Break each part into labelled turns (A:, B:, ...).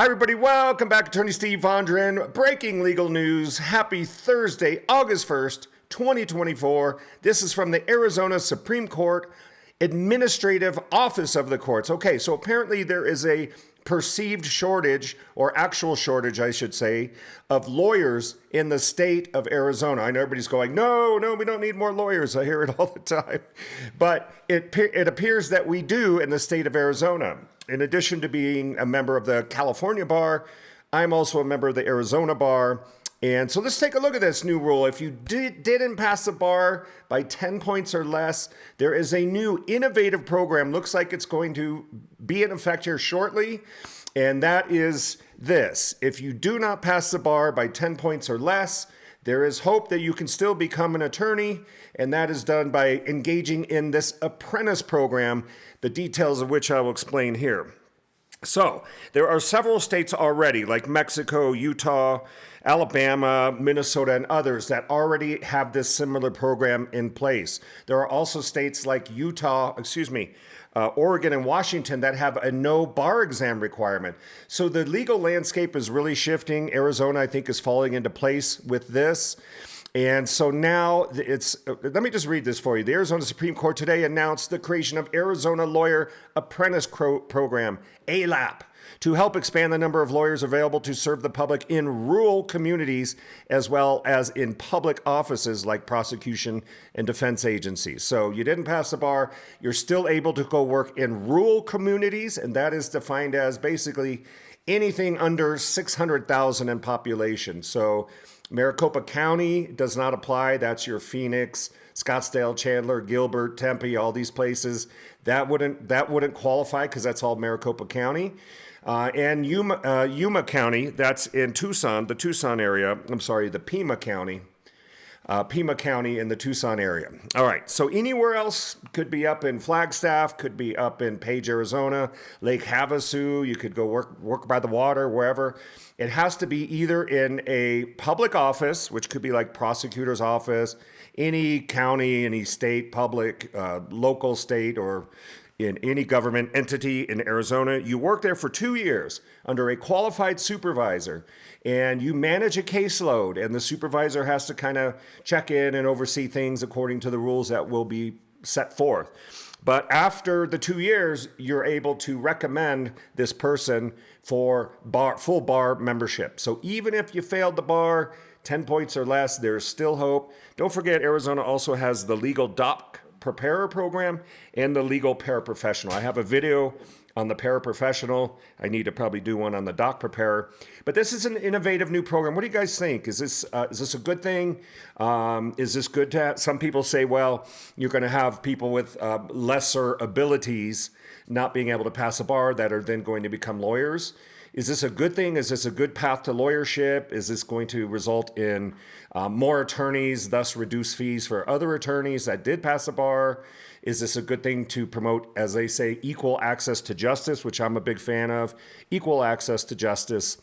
A: Hi, everybody. Welcome back. Attorney Steve Vondran. Breaking legal news. Happy Thursday, August 1st, 2024. This is from the Arizona Supreme Court Administrative Office of the Courts. Okay, so apparently there is a perceived shortage, or actual shortage, I should say, of lawyers in the state of Arizona. I know everybody's going, no, we don't need more lawyers. I hear it all the time. But it appears that we do in the state of Arizona. In addition to being a member of the California Bar, I'm also a member of the Arizona Bar. And so let's take a look at this new rule. If you didn't pass the bar by 10 points or less, there is a new innovative program. Looks like it's going to be in effect here shortly. And that is this. If you do not pass the bar by 10 points or less, there is hope that you can still become an attorney. And that is done by engaging in this Apprentice program, the details of which I will explain here. So there are several states already, like Mexico, Utah, Alabama, Minnesota, and others that already have this similar program in place. There are also states like Oregon and Washington that have a no bar exam requirement. So the legal landscape is really shifting. Arizona, I think, is falling into place with this. And so now let me just read this for you. The Arizona Supreme Court today announced the creation of Arizona Lawyer Apprentice Program, ALAP, to help expand the number of lawyers available to serve the public in rural communities as well as in public offices like prosecution and defense agencies. So you didn't pass the bar, you're still able to go work in rural communities, and that is defined as basically anything under 600,000 in population. So Maricopa County does not apply. That's your Phoenix, Scottsdale, Chandler, Gilbert, Tempe, all these places. That wouldn't qualify because that's all Maricopa County. And Yuma County, that's in Tucson, the Tucson area. The Pima County. Pima County in the Tucson area. All right, so anywhere else could be up in Flagstaff, could be up in Page, Arizona, Lake Havasu. You could go work by the water, wherever. It has to be either in a public office, which could be like prosecutor's office, any county, any state, public, local, state, or in any government entity in Arizona. You work there for 2 years under a qualified supervisor, and you manage a caseload, and the supervisor has to kind of check in and oversee things according to the rules that will be set forth. But after the 2 years, you're able to recommend this person for full bar membership. So even if you failed the bar, 10 points or less, there's still hope. Don't forget, Arizona also has the legal doc preparer program and the legal paraprofessional. I have a video on the paraprofessional. I need to probably do one on the doc preparer. But this is an innovative new program. What do you guys think? Is this a good thing? Is this good to have? Some people say, well, you're going to have people with lesser abilities not being able to pass a bar that are then going to become lawyers. Is this a good thing? Is this a good path to lawyership? Is this going to result in more attorneys, thus reduce fees for other attorneys that did pass a bar? Is this a good thing to promote, as they say, equal access to justice, which I'm a big fan of, equal access to justice?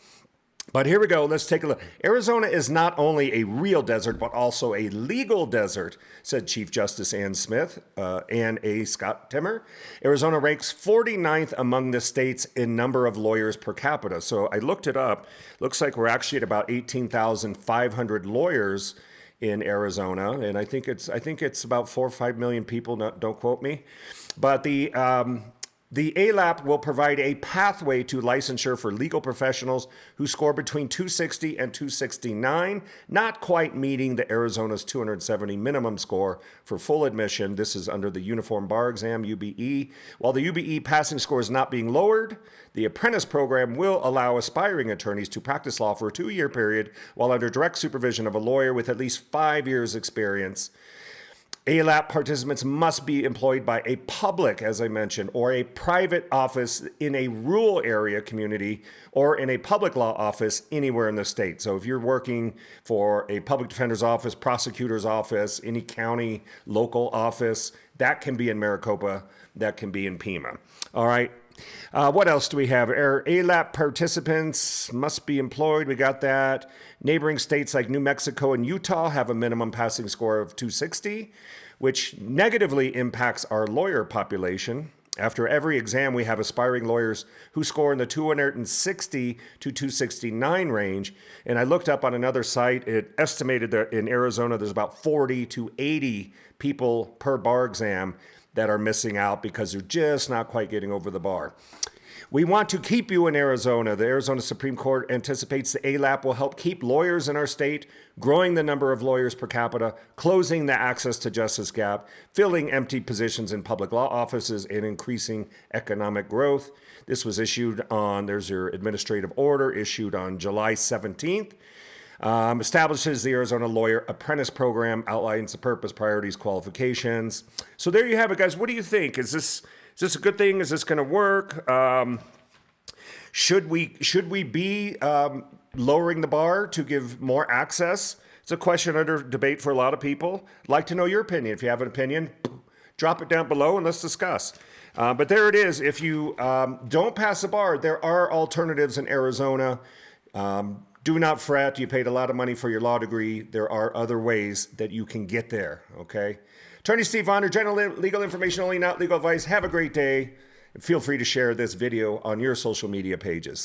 A: But here we go. Let's take a look. Arizona is not only a real desert, but also a legal desert, said Chief Justice Ann Smith and A. Scott Timmer. Arizona ranks 49th among the states in number of lawyers per capita. So I looked it up. Looks like we're actually at about 18,500 lawyers in Arizona, and I think it's about 4 or 5 million people. Don't quote me, but the ALAP will provide a pathway to licensure for legal professionals who score between 260 and 269, not quite meeting the Arizona's 270 minimum score for full admission. This is under the Uniform Bar Exam, UBE. While the UBE passing score is not being lowered, the Apprentice program will allow aspiring attorneys to practice law for a 2-year period while under direct supervision of a lawyer with at least 5 years' experience. ALAP participants must be employed by a public, as I mentioned, or a private office in a rural area community or in a public law office anywhere in the state. So if you're working for a public defender's office, prosecutor's office, any county, local office, that can be in Maricopa, that can be in Pima. All right. What else do we have? ALAP participants must be employed. We got that. Neighboring states like New Mexico and Utah have a minimum passing score of 260, which negatively impacts our lawyer population. After every exam, we have aspiring lawyers who score in the 260 to 269 range. And I looked up on another site, it estimated that in Arizona, there's about 40 to 80 people per bar exam that are missing out because they're just not quite getting over the bar. We want to keep you in Arizona. The Arizona Supreme Court anticipates the ALAP will help keep lawyers in our state, growing the number of lawyers per capita, closing the access to justice gap, filling empty positions in public law offices, and increasing economic growth. This was issued on, there's your administrative order, issued on July 17th. Establishes the Arizona Lawyer Apprentice Program, outlines the purpose, priorities, qualifications. So there you have it, guys. What do you think? Is this a good thing? Is this going to work? Should we be lowering the bar to give more access? It's a question under debate for a lot of people. I'd like to know your opinion. If you have an opinion, drop it down below and let's discuss. But there it is. If you don't pass the bar, there are alternatives in Arizona. Do not fret. You paid a lot of money for your law degree. There are other ways that you can get there, okay? Attorney Steve Vondran, general legal information only, not legal advice. Have a great day. Feel free to share this video on your social media pages.